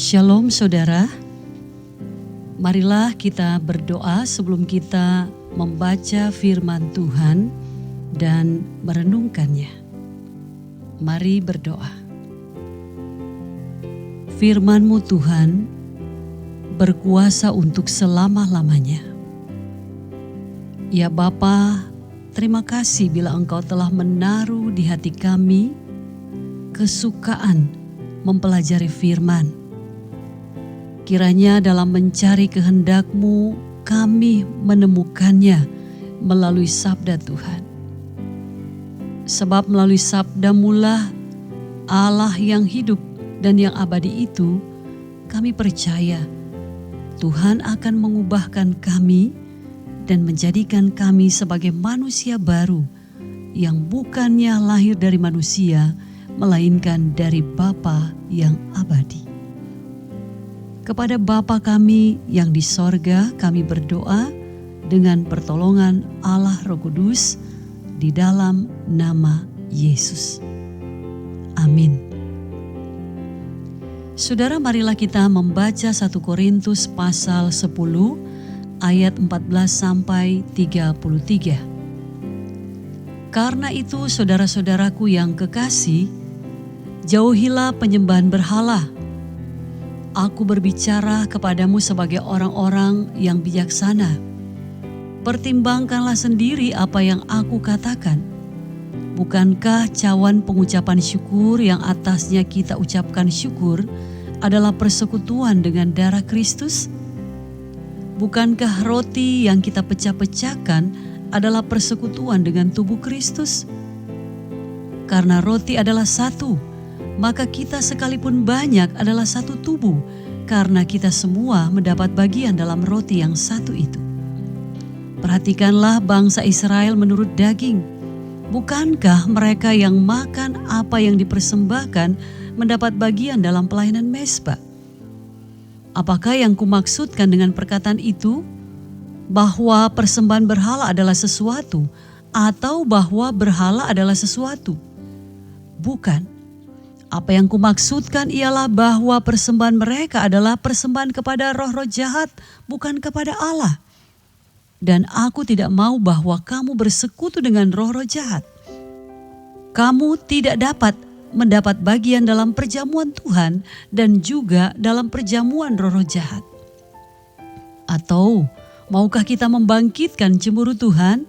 Shalom saudara, marilah kita berdoa sebelum kita membaca firman Tuhan dan merenungkannya. Mari berdoa. Firman-Mu Tuhan berkuasa untuk selama-lamanya. Ya Bapa, terima kasih bila Engkau telah menaruh di hati kami kesukaan mempelajari firman. Kiranya dalam mencari kehendak-Mu, kami menemukannya melalui sabda Tuhan. Sebab melalui sabda-Mu lah Allah yang hidup dan yang abadi itu, kami percaya Tuhan akan mengubahkan kami dan menjadikan kami sebagai manusia baru yang bukannya lahir dari manusia, melainkan dari Bapa yang abadi. Kepada Bapa kami yang di sorga, kami berdoa dengan pertolongan Allah Roh Kudus di dalam nama Yesus. Amin. Saudara, marilah kita membaca 1 Korintus pasal 10 ayat 14 sampai 33. Karena itu saudara-saudaraku yang kekasih, jauhilah penyembahan berhala. Aku berbicara kepadamu sebagai orang-orang yang bijaksana. Pertimbangkanlah sendiri apa yang aku katakan. Bukankah cawan pengucapan syukur yang atasnya kita ucapkan syukur adalah persekutuan dengan darah Kristus? Bukankah roti yang kita pecah-pecahkan adalah persekutuan dengan tubuh Kristus? Karena roti adalah satu, maka kita sekalipun banyak adalah satu tubuh, karena kita semua mendapat bagian dalam roti yang satu itu. Perhatikanlah bangsa Israel menurut daging. Bukankah mereka yang makan apa yang dipersembahkan mendapat bagian dalam pelayanan mezbah? Apakah yang kumaksudkan dengan perkataan itu? Bahwa persembahan berhala adalah sesuatu, atau bahwa berhala adalah sesuatu? Bukan. Apa yang kumaksudkan ialah bahwa persembahan mereka adalah persembahan kepada roh-roh jahat, bukan kepada Allah. Dan aku tidak mau bahwa kamu bersekutu dengan roh-roh jahat. Kamu tidak dapat mendapat bagian dalam perjamuan Tuhan dan juga dalam perjamuan roh-roh jahat. Atau maukah kita membangkitkan cemburu Tuhan?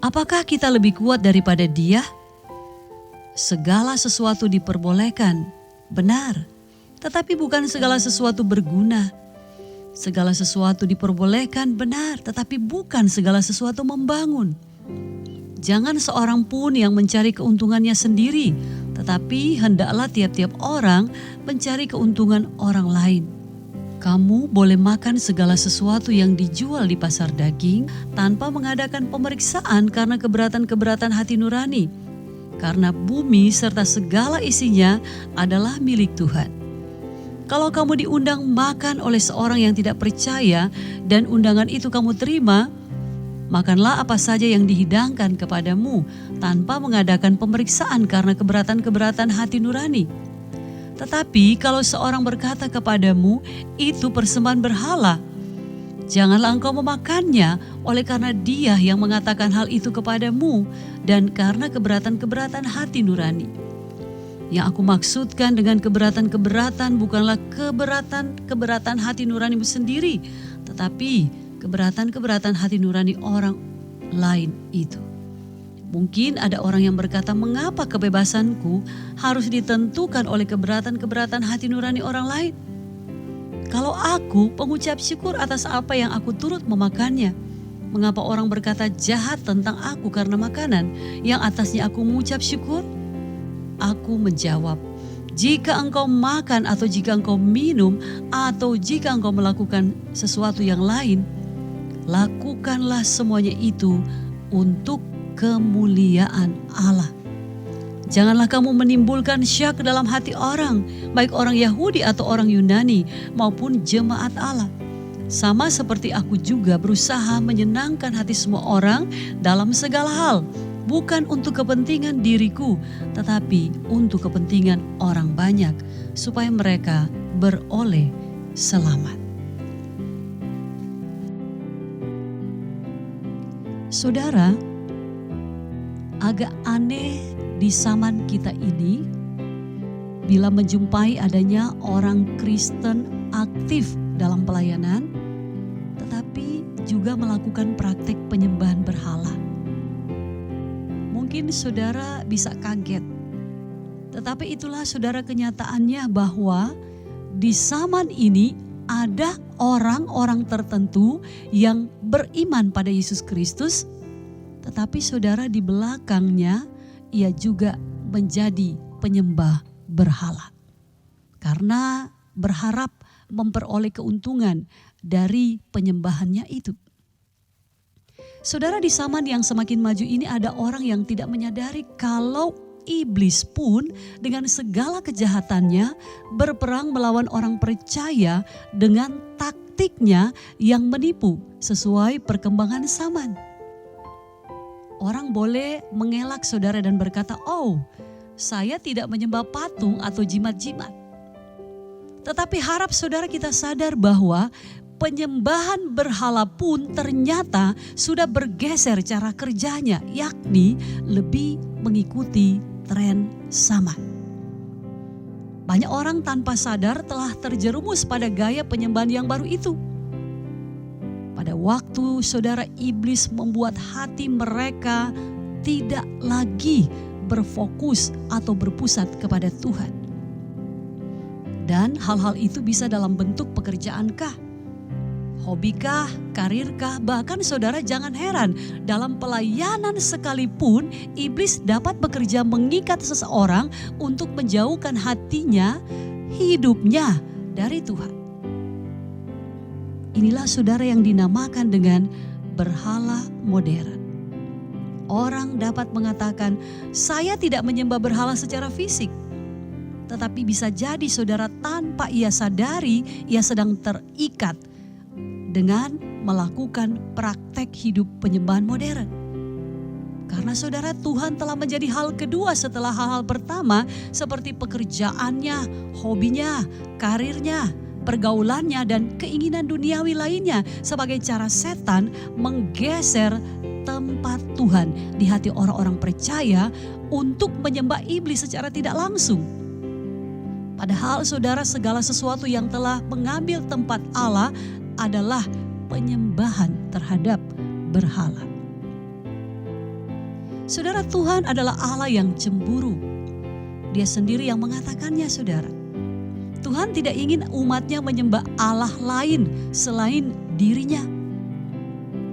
Apakah kita lebih kuat daripada Dia? Segala sesuatu diperbolehkan, benar, tetapi bukan segala sesuatu berguna. Segala sesuatu diperbolehkan, benar, tetapi bukan segala sesuatu membangun. Jangan seorang pun yang mencari keuntungannya sendiri, tetapi hendaklah tiap-tiap orang mencari keuntungan orang lain. Kamu boleh makan segala sesuatu yang dijual di pasar daging tanpa mengadakan pemeriksaan karena keberatan-keberatan hati nurani. Karena bumi serta segala isinya adalah milik Tuhan. Kalau kamu diundang makan oleh seorang yang tidak percaya dan undangan itu kamu terima, makanlah apa saja yang dihidangkan kepadamu tanpa mengadakan pemeriksaan karena keberatan-keberatan hati nurani. Tetapi kalau seorang berkata kepadamu, itu persembahan berhala, janganlah engkau memakannya oleh karena dia yang mengatakan hal itu kepadamu dan karena keberatan-keberatan hati nurani. Yang aku maksudkan dengan keberatan-keberatan bukanlah keberatan-keberatan hati nuranimu sendiri, tetapi keberatan-keberatan hati nurani orang lain itu. Mungkin ada orang yang berkata, mengapa kebebasanku harus ditentukan oleh keberatan-keberatan hati nurani orang lain? Kalau aku pengucap syukur atas apa yang aku turut memakannya, mengapa orang berkata jahat tentang aku karena makanan yang atasnya aku mengucap syukur? Aku menjawab, jika engkau makan atau jika engkau minum atau jika engkau melakukan sesuatu yang lain, lakukanlah semuanya itu untuk kemuliaan Allah. Janganlah kamu menimbulkan syak dalam hati orang, baik orang Yahudi atau orang Yunani maupun jemaat Allah. Sama seperti aku juga berusaha menyenangkan hati semua orang dalam segala hal. bukan untuk kepentingan diriku, tetapi untuk kepentingan orang banyak, supaya mereka beroleh selamat. Saudara, agak aneh di zaman kita ini bila menjumpai adanya orang Kristen aktif dalam pelayanan, tetapi juga melakukan praktek penyembahan berhala. Mungkin saudara bisa kaget, tetapi itulah saudara kenyataannya bahwa di zaman ini ada orang-orang tertentu yang beriman pada Yesus Kristus, tetapi saudara di belakangnya ia juga menjadi penyembah berhala. Karena berharap memperoleh keuntungan dari penyembahannya itu. Saudara, di zaman yang semakin maju ini ada orang yang tidak menyadari kalau iblis pun dengan segala kejahatannya berperang melawan orang percaya dengan taktiknya yang menipu sesuai perkembangan zaman. Orang boleh mengelak saudara dan berkata, "Oh, saya tidak menyembah patung atau jimat-jimat." Tetapi harap saudara kita sadar bahwa penyembahan berhala pun ternyata sudah bergeser cara kerjanya, yakni lebih mengikuti tren zaman. Banyak orang tanpa sadar telah terjerumus pada gaya penyembahan yang baru itu. Pada waktu saudara, iblis membuat hati mereka tidak lagi berfokus atau berpusat kepada Tuhan. Dan hal-hal itu bisa dalam bentuk pekerjaankah, hobikah, karirkah, bahkan saudara jangan heran dalam pelayanan sekalipun iblis dapat bekerja mengikat seseorang untuk menjauhkan hatinya, hidupnya dari Tuhan. Inilah saudara yang dinamakan dengan berhala modern. Orang dapat mengatakan, "Saya tidak menyembah berhala secara fisik." Tetapi bisa jadi saudara tanpa ia sadari ia sedang terikat dengan melakukan praktek hidup penyembahan modern. Karena saudara, Tuhan telah menjadi hal kedua setelah hal-hal pertama seperti pekerjaannya, hobinya, karirnya, pergaulannya, dan keinginan duniawi lainnya sebagai cara setan menggeser tempat Tuhan di hati orang-orang percaya untuk menyembah iblis secara tidak langsung. Padahal saudara, segala sesuatu yang telah mengambil tempat Allah adalah penyembahan terhadap berhala. Saudara, Tuhan adalah Allah yang cemburu. Dia sendiri yang mengatakannya, saudara. Tuhan tidak ingin umatnya menyembah Allah lain selain dirinya.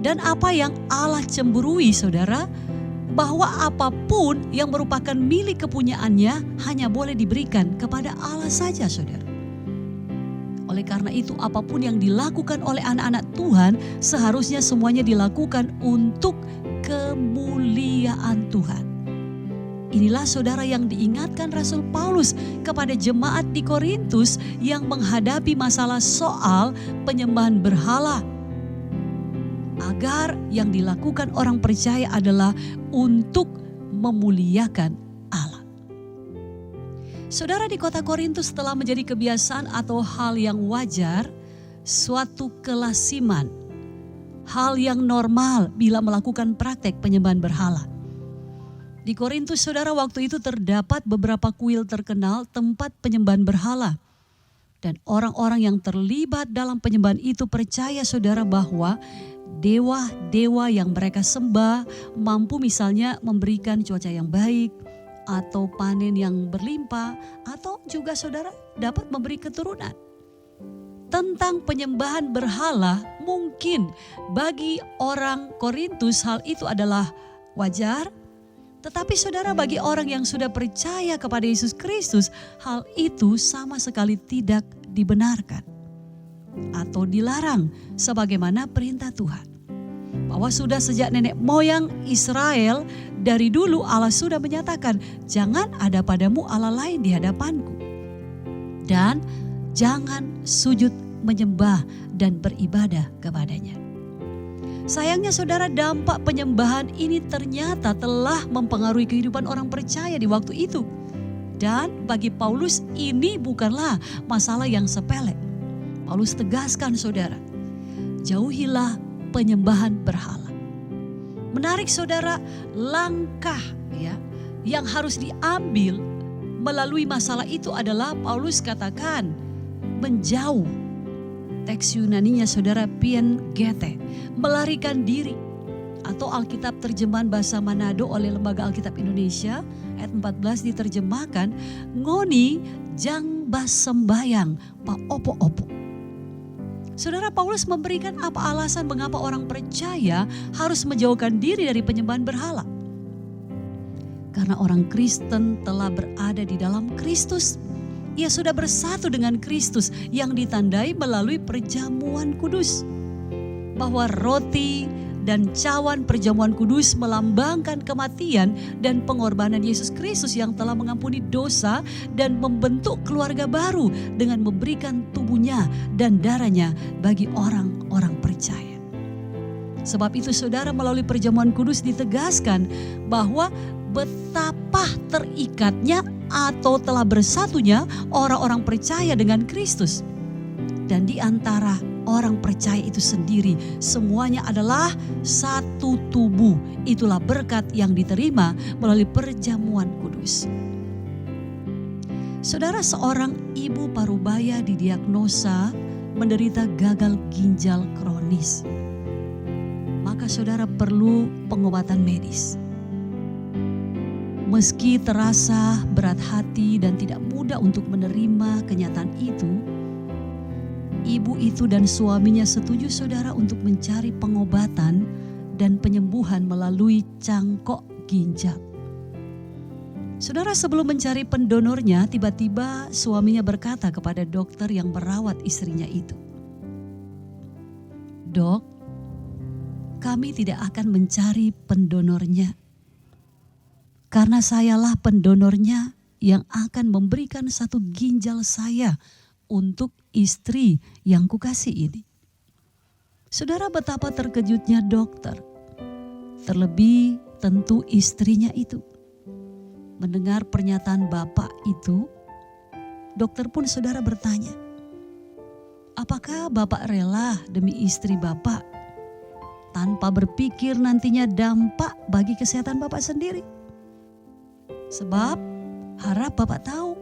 Dan apa yang Allah cemburui, saudara, bahwa apapun yang merupakan milik kepunyaannya hanya boleh diberikan kepada Allah saja, saudara. Oleh karena itu, apapun yang dilakukan oleh anak-anak Tuhan seharusnya semuanya dilakukan untuk kemuliaan Tuhan. Inilah saudara yang diingatkan Rasul Paulus kepada jemaat di Korintus yang menghadapi masalah soal penyembahan berhala. Agar yang dilakukan orang percaya adalah untuk memuliakan Allah. Saudara, di kota Korintus telah menjadi kebiasaan atau hal yang wajar, suatu kelasiman, hal yang normal bila melakukan praktek penyembahan berhala. Di Korintus, saudara, waktu itu terdapat beberapa kuil terkenal tempat penyembahan berhala. Dan orang-orang yang terlibat dalam penyembahan itu percaya, saudara, bahwa dewa-dewa yang mereka sembah mampu misalnya memberikan cuaca yang baik, atau panen yang berlimpah, atau juga saudara dapat memberi keturunan. Tentang penyembahan berhala, mungkin bagi orang Korintus hal itu adalah wajar. Tetapi saudara, bagi orang yang sudah percaya kepada Yesus Kristus, hal itu sama sekali tidak dibenarkan atau dilarang sebagaimana perintah Tuhan. Bahwa sudah sejak nenek moyang Israel dari dulu Allah sudah menyatakan, jangan ada padamu Allah lain di hadapanku. Dan jangan sujud menyembah dan beribadah kepadanya. Sayangnya saudara, dampak penyembahan ini ternyata telah mempengaruhi kehidupan orang percaya di waktu itu. Dan bagi Paulus ini bukanlah masalah yang sepele. Paulus tegaskan saudara, jauhilah penyembahan berhala. Menarik saudara, langkah yang harus diambil melalui masalah itu adalah Paulus katakan menjauh. Teks Yunaninya saudara piengete, melarikan diri. Atau Alkitab terjemahan bahasa Manado oleh Lembaga Alkitab Indonesia ayat 14 diterjemahkan ngoni jang bas sembayang pa opo-opo. Saudara, Paulus memberikan apa alasan mengapa orang percaya harus menjauhkan diri dari penyembahan berhala. Karena orang Kristen telah berada di dalam Kristus. Ia sudah bersatu dengan Kristus yang ditandai melalui perjamuan kudus. Bahwa roti dan cawan perjamuan kudus melambangkan kematian dan pengorbanan Yesus Kristus yang telah mengampuni dosa dan membentuk keluarga baru dengan memberikan tubuhnya dan darahnya bagi orang-orang percaya. Sebab itu saudara, melalui perjamuan kudus ditegaskan bahwa betapa terikatnya atau telah bersatunya orang-orang percaya dengan Kristus. Dan di antara orang percaya itu sendiri semuanya adalah satu tubuh. Itulah berkat yang diterima melalui perjamuan kudus. Saudara, seorang ibu parubaya didiagnosa menderita gagal ginjal kronis. Maka saudara perlu pengobatan medis. Meski terasa berat hati dan tidak mudah untuk menerima kenyataan itu, ibu itu dan suaminya setuju saudara untuk mencari pengobatan dan penyembuhan melalui cangkok ginjal. Saudara, sebelum mencari pendonornya, tiba-tiba suaminya berkata kepada dokter yang merawat istrinya itu, "Dok, kami tidak akan mencari pendonornya. Karena sayalah pendonornya yang akan memberikan satu ginjal saya untuk istri yang kukasih ini." Saudara, betapa terkejutnya dokter. Terlebih tentu istrinya itu. Mendengar pernyataan bapak itu, dokter pun saudara bertanya, "Apakah bapak rela demi istri bapak tanpa berpikir nantinya dampak bagi kesehatan bapak sendiri? Sebab harap bapak tahu,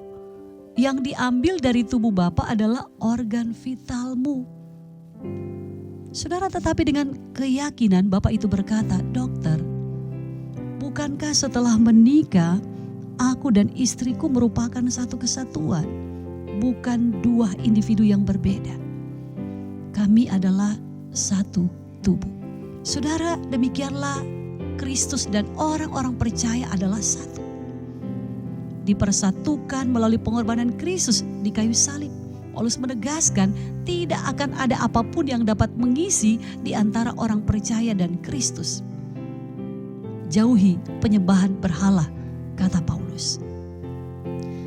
yang diambil dari tubuh bapak adalah organ vitalmu." Saudara, tetapi dengan keyakinan bapak itu berkata, "Dokter, bukankah setelah menikah aku dan istriku merupakan satu kesatuan, bukan dua individu yang berbeda. Kami adalah satu tubuh." Saudara, demikianlah Kristus dan orang-orang percaya adalah satu. Dipersatukan melalui pengorbanan Kristus di kayu salib. Paulus menegaskan tidak akan ada apapun yang dapat mengisi di antara orang percaya dan Kristus. Jauhi penyembahan berhala, kata Paulus.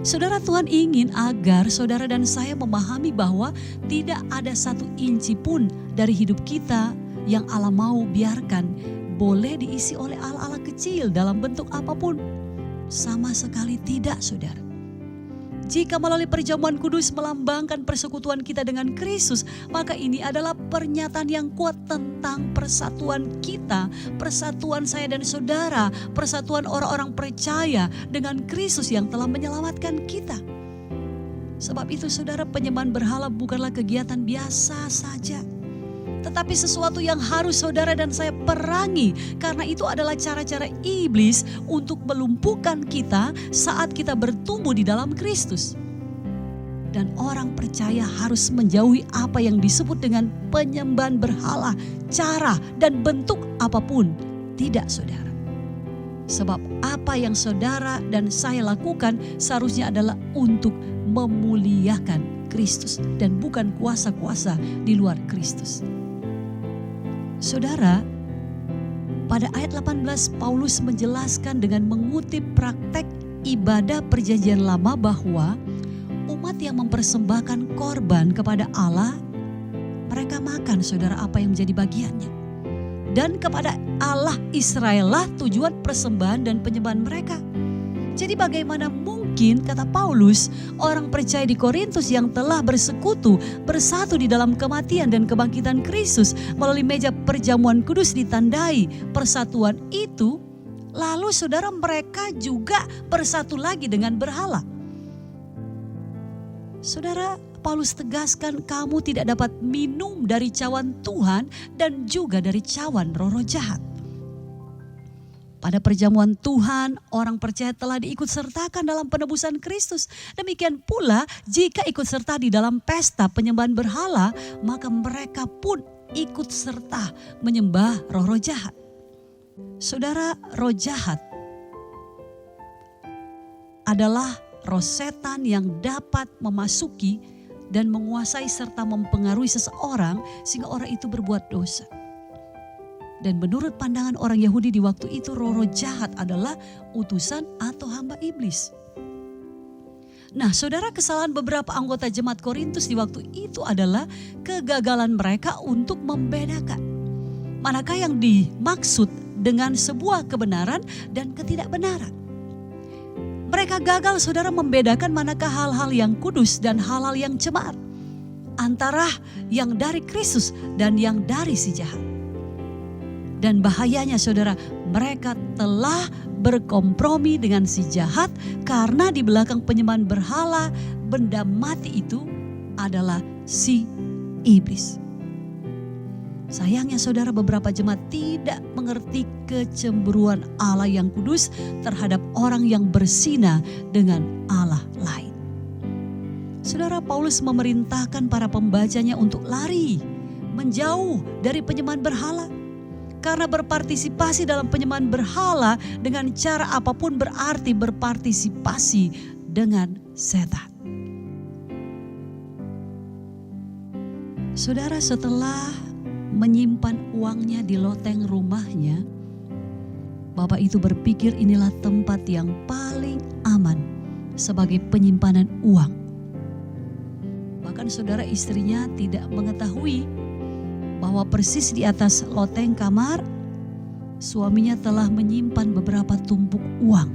Saudara, Tuhan ingin agar saudara dan saya memahami bahwa tidak ada satu inci pun dari hidup kita yang Allah mau biarkan boleh diisi oleh ala-ala kecil dalam bentuk apapun. Sama sekali tidak, saudara. Jika melalui perjamuan kudus melambangkan persekutuan kita dengan Kristus, maka ini adalah pernyataan yang kuat tentang persatuan kita, persatuan saya dan saudara, persatuan orang-orang percaya dengan Kristus yang telah menyelamatkan kita. Sebab itu saudara, penyembahan berhala bukanlah kegiatan biasa saja, tetapi sesuatu yang harus saudara dan saya perangi, karena itu adalah cara-cara iblis untuk melumpuhkan kita saat kita bertumbuh di dalam Kristus. Dan orang percaya harus menjauhi apa yang disebut dengan penyembahan berhala, cara dan bentuk apapun. Tidak, saudara. Sebab apa yang saudara dan saya lakukan seharusnya adalah untuk memuliakan Kristus dan bukan kuasa-kuasa di luar Kristus. Saudara, pada ayat 18 Paulus menjelaskan dengan mengutip praktek ibadah perjanjian lama bahwa umat yang mempersembahkan korban kepada Allah, mereka makan saudara apa yang menjadi bagiannya. dan kepada Allah Israel lah tujuan persembahan dan penyembahan mereka. Jadi bagaimana mungkin, kata Paulus, orang percaya di Korintus yang telah bersekutu, bersatu di dalam kematian dan kebangkitan Kristus melalui meja perjamuan kudus ditandai persatuan itu, lalu saudara mereka juga bersatu lagi dengan berhala. Saudara, Paulus tegaskan kamu tidak dapat minum dari cawan Tuhan dan juga dari cawan roh-roh jahat. Pada perjamuan Tuhan, orang percaya telah diikut sertakan dalam penebusan Kristus. Demikian pula jika ikut serta di dalam pesta penyembahan berhala, maka mereka pun ikut serta menyembah roh-roh jahat. Saudara, roh jahat adalah roh setan yang dapat memasuki dan menguasai serta mempengaruhi seseorang sehingga orang itu berbuat dosa. Dan menurut pandangan orang Yahudi di waktu itu, roh-roh jahat adalah utusan atau hamba iblis. Nah, saudara, kesalahan beberapa anggota jemaat Korintus di waktu itu adalah kegagalan mereka untuk membedakan manakah yang dimaksud dengan sebuah kebenaran dan ketidakbenaran. Mereka gagal, saudara, membedakan manakah hal-hal yang kudus dan hal-hal yang cemar, antara yang dari Kristus dan yang dari si jahat. Dan bahayanya, saudara, mereka telah berkompromi dengan si jahat karena di belakang penyembahan berhala, benda mati itu adalah si iblis. Sayangnya, saudara, beberapa jemaat tidak mengerti kecemburuan Allah yang kudus terhadap orang yang berzina dengan Allah lain. Saudara, Paulus memerintahkan para pembacanya untuk lari, menjauh dari penyembahan berhala. Karena berpartisipasi dalam penyembahan berhala dengan cara apapun berarti berpartisipasi dengan setan. Saudara, setelah menyimpan uangnya di loteng rumahnya, bapak itu berpikir inilah tempat yang paling aman sebagai penyimpanan uang. Bahkan saudara, istrinya tidak mengetahui bahwa persis di atas loteng kamar suaminya telah menyimpan beberapa tumpuk uang.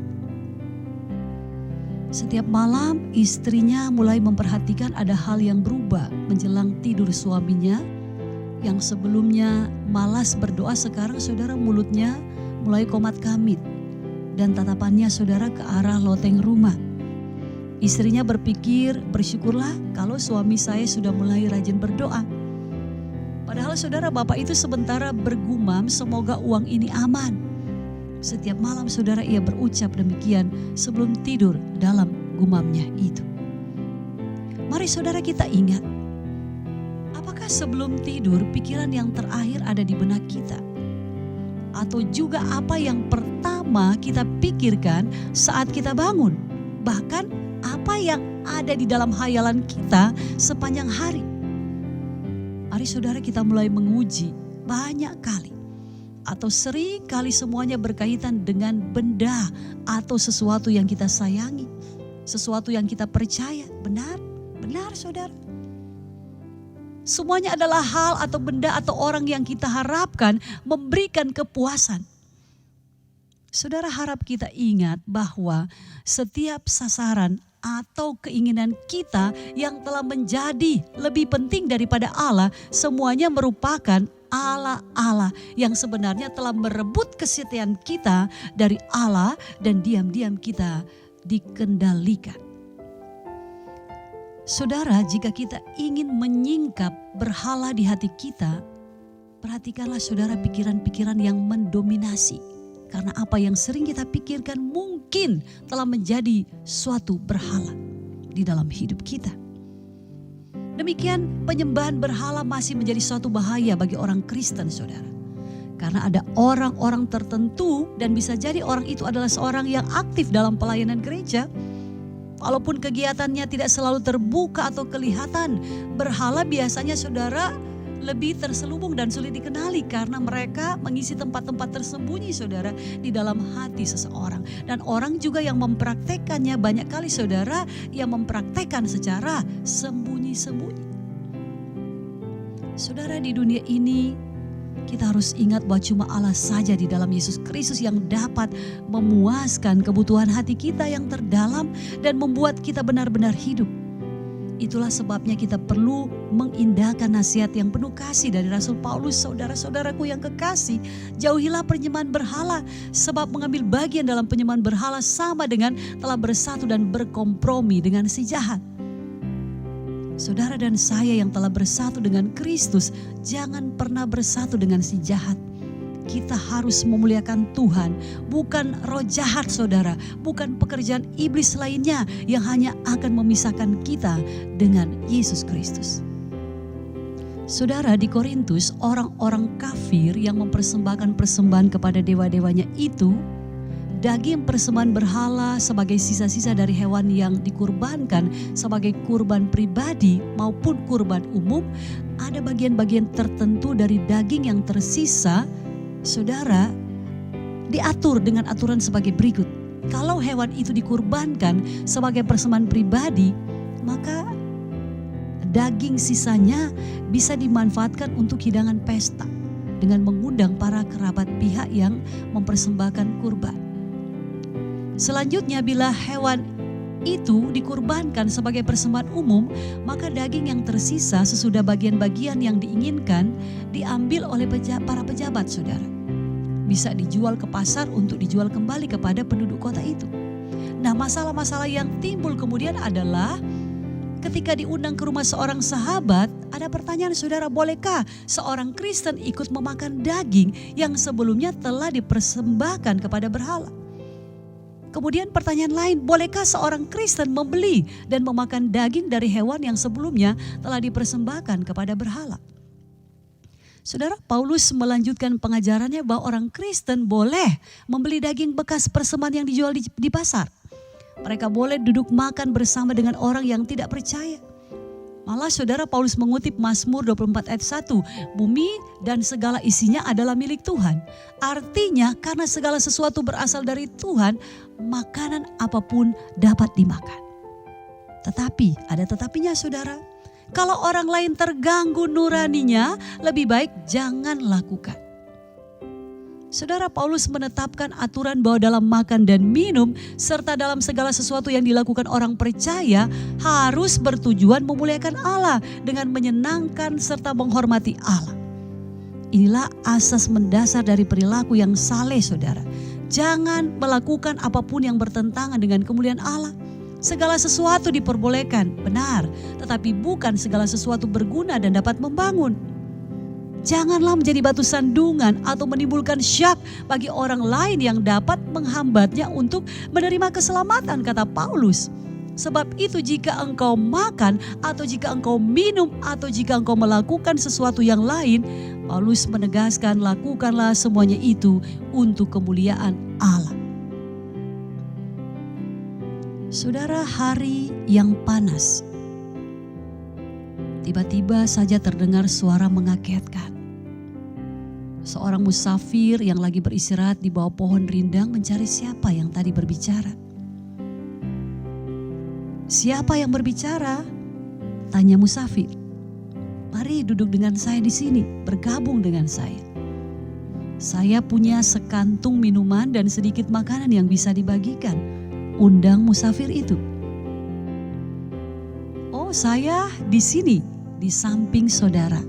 Setiap malam istrinya mulai memperhatikan ada hal yang berubah menjelang tidur suaminya, yang sebelumnya malas berdoa, sekarang saudara mulutnya mulai komat kamit dan tatapannya saudara ke arah loteng rumah. Istrinya berpikir, bersyukurlah kalau suami saya sudah mulai rajin berdoa. Padahal saudara, bapak itu sementara bergumam semoga uang ini aman. Setiap malam saudara ia berucap demikian sebelum tidur dalam gumamnya itu. Mari saudara kita ingat, apakah sebelum tidur pikiran yang terakhir ada di benak kita? Atau juga apa yang pertama kita pikirkan saat kita bangun? Bahkan apa yang ada di dalam hayalan kita sepanjang hari? Mari saudara kita mulai menguji banyak kali atau sering kali semuanya berkaitan dengan benda atau sesuatu yang kita sayangi, sesuatu yang kita percaya. Benar, benar saudara. Semuanya adalah hal atau benda atau orang yang kita harapkan memberikan kepuasan. Saudara, harap kita ingat bahwa setiap sasaran atau keinginan kita yang telah menjadi lebih penting daripada Allah, semuanya merupakan Allah-Allah yang sebenarnya telah merebut kesetiaan kita dari Allah dan diam-diam kita dikendalikan. Saudara, jika kita ingin menyingkap berhala di hati kita, perhatikanlah saudara pikiran-pikiran yang mendominasi. Karena apa yang sering kita pikirkan mungkin telah menjadi suatu berhala di dalam hidup kita. Demikian penyembahan berhala masih menjadi suatu bahaya bagi orang Kristen, saudara. Karena ada orang-orang tertentu dan bisa jadi orang itu adalah seorang yang aktif dalam pelayanan gereja. Walaupun kegiatannya tidak selalu terbuka atau kelihatan, berhala biasanya saudara lebih terselubung dan sulit dikenali karena mereka mengisi tempat-tempat tersembunyi saudara di dalam hati seseorang. Dan orang juga yang mempraktekannya banyak kali saudara yang mempraktekkan secara sembunyi-sembunyi. Saudara, di dunia ini Kita harus ingat bahwa cuma Allah saja di dalam Yesus Kristus yang dapat memuaskan kebutuhan hati kita yang terdalam dan membuat kita benar-benar hidup. Itulah sebabnya kita perlu mengindahkan nasihat yang penuh kasih dari Rasul Paulus. Saudara-saudaraku yang kekasih, jauhilah penyembahan berhala, sebab mengambil bagian dalam penyembahan berhala sama dengan telah bersatu dan berkompromi dengan si jahat. Saudara dan saya yang telah bersatu dengan Kristus, jangan pernah bersatu dengan si jahat. Kita harus memuliakan Tuhan, bukan roh jahat saudara, bukan pekerjaan iblis lainnya yang hanya akan memisahkan kita dengan Yesus Kristus. Saudara, di Korintus, orang-orang kafir yang mempersembahkan persembahan kepada dewa-dewanya itu, daging persembahan berhala sebagai sisa-sisa dari hewan yang dikurbankan sebagai kurban pribadi maupun kurban umum, ada bagian-bagian tertentu dari daging yang tersisa, saudara, diatur dengan aturan sebagai berikut. Kalau hewan itu dikurbankan sebagai persembahan pribadi, maka daging sisanya bisa dimanfaatkan untuk hidangan pesta dengan mengundang para kerabat pihak yang mempersembahkan kurban. Selanjutnya, bila hewan itu dikurbankan sebagai persembahan umum, maka daging yang tersisa sesudah bagian-bagian yang diinginkan diambil oleh para pejabat, saudara. Bisa dijual ke pasar untuk dijual kembali kepada penduduk kota itu. Nah, masalah-masalah yang timbul kemudian adalah ketika diundang ke rumah seorang sahabat, ada pertanyaan, saudara, bolehkah seorang Kristen ikut memakan daging yang sebelumnya telah dipersembahkan kepada berhala? Kemudian pertanyaan lain, bolehkah seorang Kristen membeli dan memakan daging dari hewan yang sebelumnya telah dipersembahkan kepada berhala? Saudara, Paulus melanjutkan pengajarannya bahwa orang Kristen boleh membeli daging bekas persembahan yang dijual di pasar. Mereka boleh duduk makan bersama dengan orang yang tidak percaya. Malah saudara, Paulus mengutip Mazmur 24 ayat 1, bumi dan segala isinya adalah milik Tuhan. Artinya karena segala sesuatu berasal dari Tuhan, makanan apapun dapat dimakan. Tetapi, ada tetapinya saudara. Kalau orang lain terganggu nuraninya, lebih baik jangan lakukan. Saudara, Paulus menetapkan aturan bahwa dalam makan dan minum serta dalam segala sesuatu yang dilakukan orang percaya harus bertujuan memuliakan Allah dengan menyenangkan serta menghormati Allah. Inilah asas mendasar dari perilaku yang saleh, saudara. Jangan melakukan apapun yang bertentangan dengan kemuliaan Allah. Segala sesuatu diperbolehkan, benar, tetapi bukan segala sesuatu berguna dan dapat membangun. Janganlah menjadi batu sandungan atau menimbulkan syak bagi orang lain yang dapat menghambatnya untuk menerima keselamatan, kata Paulus. Sebab itu jika engkau makan atau jika engkau minum atau jika engkau melakukan sesuatu yang lain, Paulus menegaskan lakukanlah semuanya itu untuk kemuliaan Allah. Saudara, hari yang panas. Tiba-tiba saja terdengar suara mengagetkan. Seorang musafir yang lagi beristirahat di bawah pohon rindang mencari siapa yang tadi berbicara. Siapa yang berbicara? Tanya musafir. Mari duduk dengan saya di sini, bergabung dengan saya. Saya punya sekantung minuman dan sedikit makanan yang bisa dibagikan. Undang musafir itu. Oh, saya di sini, di samping saudara.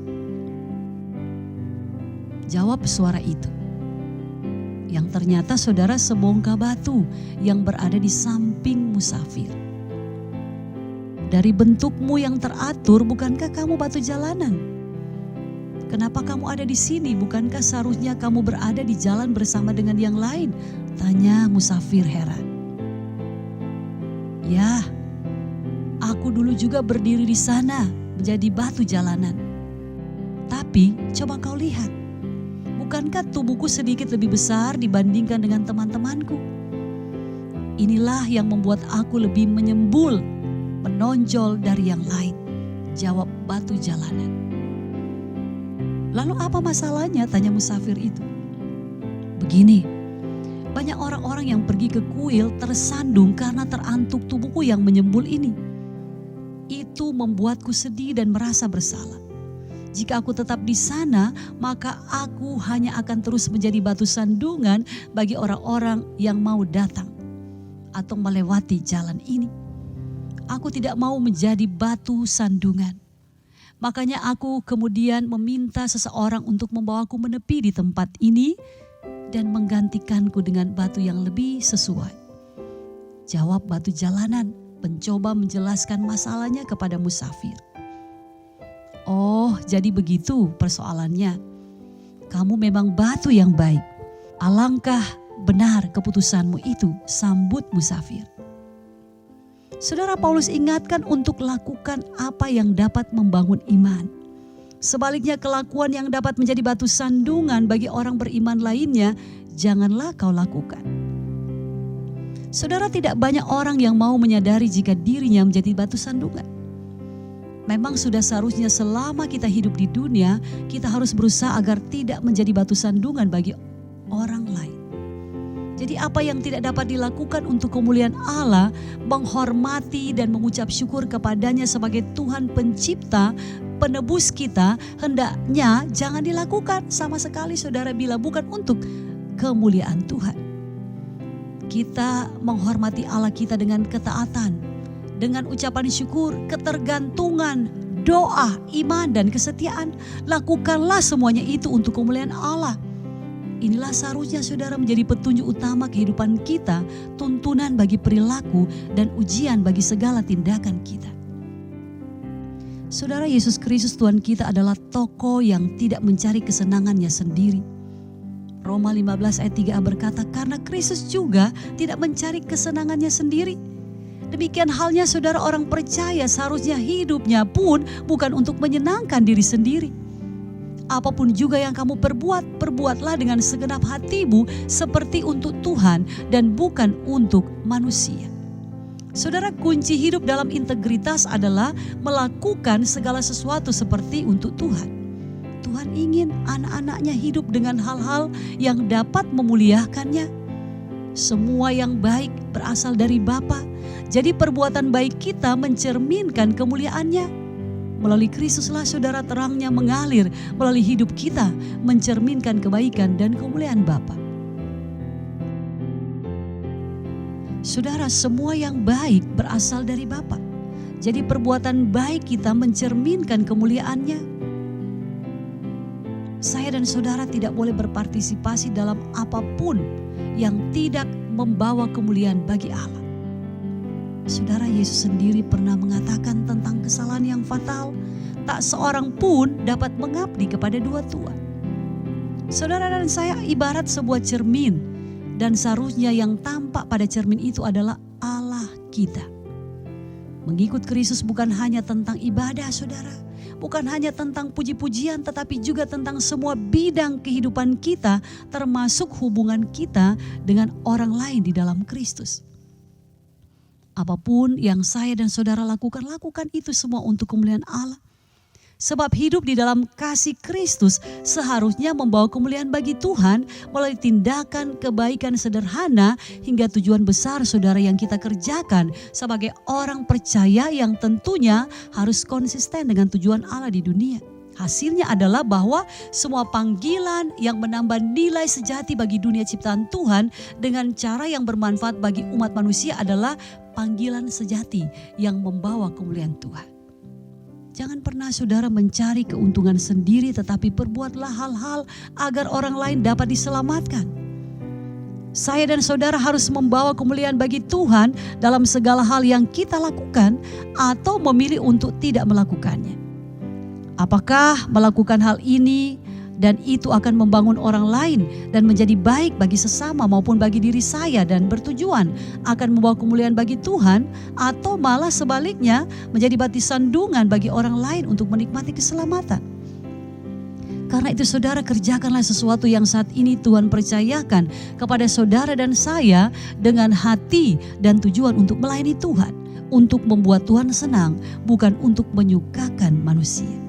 Jawab suara itu. Yang ternyata saudara sebongkah batu yang berada di samping musafir. Dari bentukmu yang teratur, bukankah kamu batu jalanan? Kenapa kamu ada di sini? Bukankah seharusnya kamu berada di jalan bersama dengan yang lain? Tanya musafir heran. Ya, aku dulu juga berdiri di sana menjadi batu jalanan. Tapi coba kau lihat, bukankah tubuhku sedikit lebih besar dibandingkan dengan teman-temanku? Inilah yang membuat aku lebih menyembul, menonjol dari yang lain. Jawab batu jalanan. Lalu apa masalahnya? Tanya musafir itu. Begini. Banyak orang-orang yang pergi ke kuil tersandung karena terantuk tubuhku yang menyembul ini. Itu membuatku sedih dan merasa bersalah. Jika aku tetap di sana, maka aku hanya akan terus menjadi batu sandungan bagi orang-orang yang mau datang atau melewati jalan ini. Aku tidak mau menjadi batu sandungan. Makanya aku kemudian meminta seseorang untuk membawaku menepi di tempat ini dan menggantikanku dengan batu yang lebih sesuai. Jawab batu jalanan mencoba menjelaskan masalahnya kepada musafir. Oh, jadi begitu persoalannya. Kamu memang batu yang baik. Alangkah benar keputusanmu itu, sambut musafir. Saudara, Paulus ingatkan untuk lakukan apa yang dapat membangun iman. Sebaliknya, kelakuan yang dapat menjadi batu sandungan bagi orang beriman lainnya, janganlah kau lakukan. Saudara, tidak banyak orang yang mau menyadari jika dirinya menjadi batu sandungan. Memang sudah seharusnya selama kita hidup di dunia, kita harus berusaha agar tidak menjadi batu sandungan bagi orang lain. Jadi apa yang tidak dapat dilakukan untuk kemuliaan Allah, menghormati dan mengucap syukur kepadanya sebagai Tuhan pencipta, penebus kita, hendaknya jangan dilakukan sama sekali, saudara, bila bukan untuk kemuliaan Tuhan. Kita menghormati Allah kita dengan ketaatan, dengan ucapan syukur, ketergantungan, doa, iman, dan kesetiaan. Lakukanlah semuanya itu untuk kemuliaan Allah. Inilah seharusnya, saudara, menjadi petunjuk utama kehidupan kita, tuntunan bagi perilaku, dan ujian bagi segala tindakan kita. Saudara, Yesus Kristus Tuhan kita adalah tokoh yang tidak mencari kesenangannya sendiri. Roma 15 ayat 3a berkata, karena Kristus juga tidak mencari kesenangannya sendiri. Demikian halnya, saudara, orang percaya seharusnya hidupnya pun bukan untuk menyenangkan diri sendiri. Apapun juga yang kamu perbuat, perbuatlah dengan segenap hatimu seperti untuk Tuhan dan bukan untuk manusia. Saudara, kunci hidup dalam integritas adalah melakukan segala sesuatu seperti untuk Tuhan. Tuhan ingin anak-anaknya hidup dengan hal-hal yang dapat memuliakannya. Semua yang baik berasal dari Bapa. Jadi perbuatan baik kita mencerminkan kemuliaan-Nya. Melalui Kristuslah, saudara, terangnya mengalir melalui hidup kita, mencerminkan kebaikan dan kemuliaan Bapa. Saudara, semua yang baik berasal dari Bapa. Jadi perbuatan baik kita mencerminkan kemuliaan-Nya. Saya dan saudara tidak boleh berpartisipasi dalam apapun yang tidak membawa kemuliaan bagi Allah. Saudara, Yesus sendiri pernah mengatakan tentang kesalahan yang fatal, tak seorang pun dapat mengabdi kepada dua tuan. Saudara dan saya ibarat sebuah cermin, dan seharusnya yang tampak pada cermin itu adalah Allah kita. Mengikut Kristus bukan hanya tentang ibadah, saudara, bukan hanya tentang puji-pujian, tetapi juga tentang semua bidang kehidupan kita, termasuk hubungan kita dengan orang lain di dalam Kristus. Apapun yang saya dan saudara lakukan, lakukan itu semua untuk kemuliaan Allah. Sebab hidup di dalam kasih Kristus seharusnya membawa kemuliaan bagi Tuhan melalui tindakan kebaikan sederhana hingga tujuan besar, saudara, yang kita kerjakan sebagai orang percaya yang tentunya harus konsisten dengan tujuan Allah di dunia. Hasilnya adalah bahwa semua panggilan yang menambah nilai sejati bagi dunia ciptaan Tuhan dengan cara yang bermanfaat bagi umat manusia adalah panggilan sejati yang membawa kemuliaan Tuhan. Jangan pernah, saudara, mencari keuntungan sendiri, tetapi perbuatlah hal-hal agar orang lain dapat diselamatkan. Saya dan saudara harus membawa kemuliaan bagi Tuhan dalam segala hal yang kita lakukan atau memilih untuk tidak melakukannya. Apakah melakukan hal ini dan itu akan membangun orang lain dan menjadi baik bagi sesama maupun bagi diri saya dan bertujuan akan membawa kemuliaan bagi Tuhan, atau malah sebaliknya menjadi batu sandungan bagi orang lain untuk menikmati keselamatan? Karena itu, saudara, kerjakanlah sesuatu yang saat ini Tuhan percayakan kepada saudara dan saya dengan hati dan tujuan untuk melayani Tuhan, untuk membuat Tuhan senang, bukan untuk menyukakan manusia.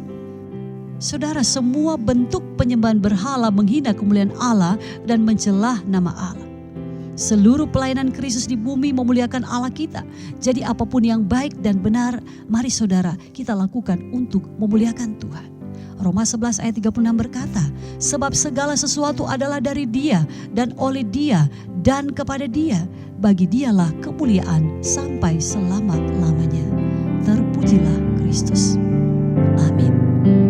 Saudara, semua bentuk penyembahan berhala menghina kemuliaan Allah dan mencelah nama Allah. Seluruh pelayanan Kristus di bumi memuliakan Allah kita. Jadi apapun yang baik dan benar, mari saudara kita lakukan untuk memuliakan Tuhan. Roma 11 ayat 36 berkata, sebab segala sesuatu adalah dari Dia dan oleh Dia dan kepada Dia. Bagi Dialah kemuliaan sampai selama-lamanya. Terpujilah Kristus. Amin.